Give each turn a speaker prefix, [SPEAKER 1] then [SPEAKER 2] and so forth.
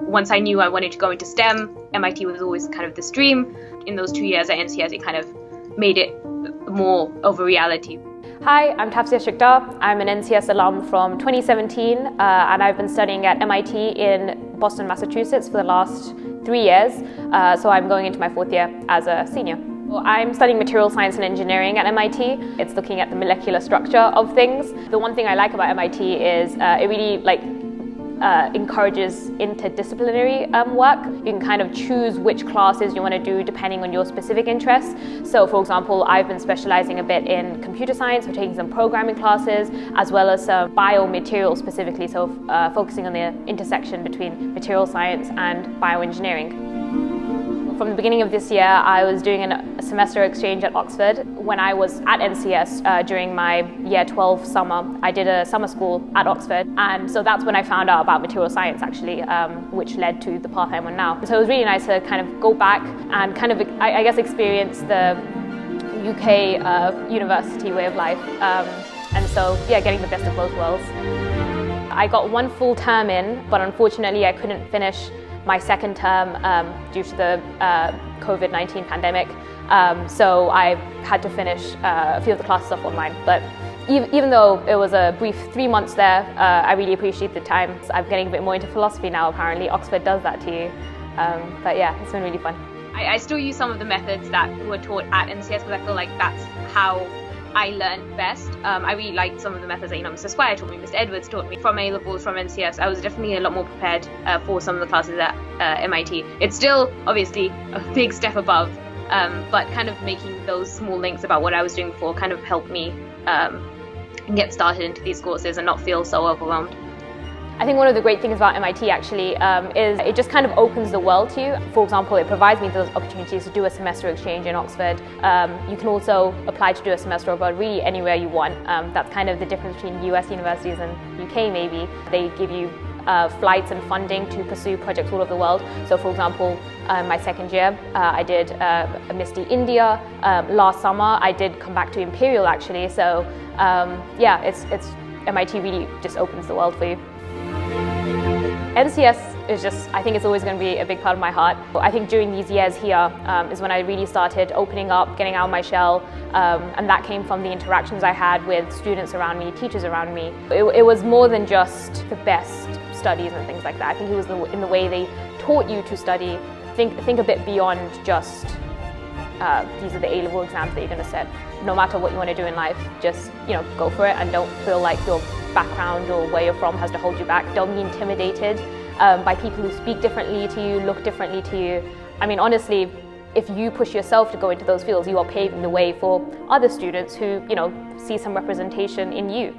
[SPEAKER 1] once I knew I wanted to go into STEM, MIT was always kind of the stream. In those 2 years at NCS, it kind of made it more of a reality.
[SPEAKER 2] Hi, I'm Tafsia Shikdar. I'm an NCS alum from 2017 and I've been studying at MIT in Boston, Massachusetts for the last 3 years. So I'm going into my 4th year as a senior. Well, I'm studying material science and engineering at MIT. It's looking at the molecular structure of things. The one thing I like about MIT is it really encourages interdisciplinary work. You can kind of choose which classes you want to do depending on your specific interests. So for example, I've been specializing a bit in computer science, so taking some programming classes, as well as some biomaterials specifically, so focusing on the intersection between material science and bioengineering. From the beginning of this year, I was doing a semester exchange at Oxford. When I was at NCS during my year 12 summer, I did a summer school at Oxford. And so that's when I found out about material science actually, which led to the path I'm on now. So it was really nice to kind of go back and kind of, I guess, experience the UK university way of life. And so, yeah, getting the best of both worlds. I got 1 full term in, but unfortunately I couldn't finish my second term due to the COVID-19 pandemic. So I had to finish a few of the classes off online. But even though it was a brief 3 months there, I really appreciate the time. I'm getting a bit more into philosophy now, apparently. Oxford does that to you. But yeah, it's been really fun.
[SPEAKER 1] I still use some of the methods that were taught at NCS because I feel like that's how I learned best. I really liked some of the methods that, Mr. Squire taught me, Mr. Edwards taught me. From A-levels, from NCS, I was definitely a lot more prepared for some of the classes at MIT. It's still, obviously, a big step above, but kind of making those small links about what I was doing before kind of helped me get started into these courses and not feel so overwhelmed.
[SPEAKER 2] I think one of the great things about MIT actually is it just kind of opens the world to you. For example, it provides me those opportunities to do a semester exchange in Oxford. You can also apply to do a semester abroad really anywhere you want. That's kind of the difference between US universities and UK maybe. They give you flights and funding to pursue projects all over the world. So for example, my second year, I did a Misty India. Last summer, I did come back to Imperial actually. So yeah, it's MIT really just opens the world for you. NCS is just, I think it's always going to be a big part of my heart. I think during these years here is when I really started opening up, getting out of my shell, and that came from the interactions I had with students around me, teachers around me. It was more than just the best studies and things like that. I think it was in the way they taught you to study. Think a bit beyond just these are the A-level exams that you're going to set. No matter what you want to do in life, just go for it and don't feel like your background or where you're from has to hold you back. Don't be intimidated by people who speak differently to you, look differently to you. I mean, honestly, if you push yourself to go into those fields, you are paving the way for other students who, see some representation in you.